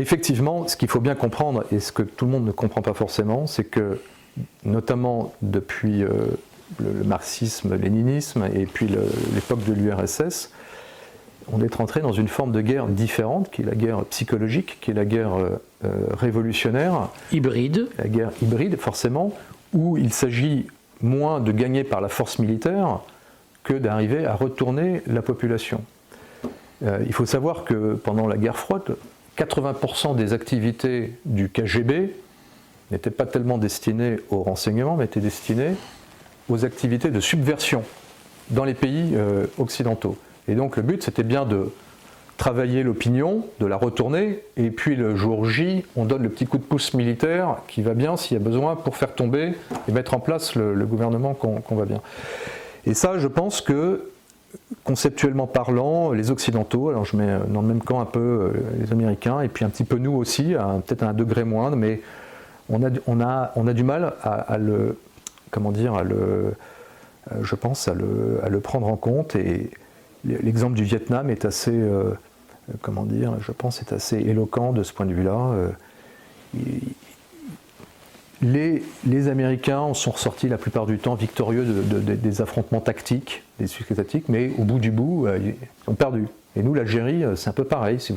Effectivement, ce qu'il faut bien comprendre, et ce que tout le monde ne comprend pas forcément, c'est que, notamment depuis le marxisme, le léninisme, et puis l'époque de l'URSS, on est rentré dans une forme de guerre différente, qui est la guerre psychologique, qui est la guerre révolutionnaire. Hybride. La guerre hybride, forcément, où il s'agit moins de gagner par la force militaire que d'arriver à retourner la population. Il faut savoir que pendant la guerre froide, 80% des activités du KGB n'étaient pas tellement destinées au renseignement, mais étaient destinées aux activités de subversion dans les pays occidentaux. Et donc le but, c'était bien de travailler l'opinion, de la retourner, et puis le jour J, on donne le petit coup de pouce militaire qui va bien s'il y a besoin pour faire tomber et mettre en place le gouvernement qu'on va bien. Et ça, je pense que, conceptuellement parlant, les Occidentaux, alors je mets dans le même camp un peu les Américains, et puis un petit peu nous aussi, peut-être à un degré moindre, mais on a du mal à le, comment dire, je pense, à le prendre en compte. Et l'exemple du Vietnam est assez, comment dire, je pense, est assez éloquent de ce point de vue-là. Les Américains en sont ressortis la plupart du temps victorieux des affrontements tactiques, des succès tactiques, mais au bout du bout, ils ont perdu. Et nous, l'Algérie, c'est un peu pareil.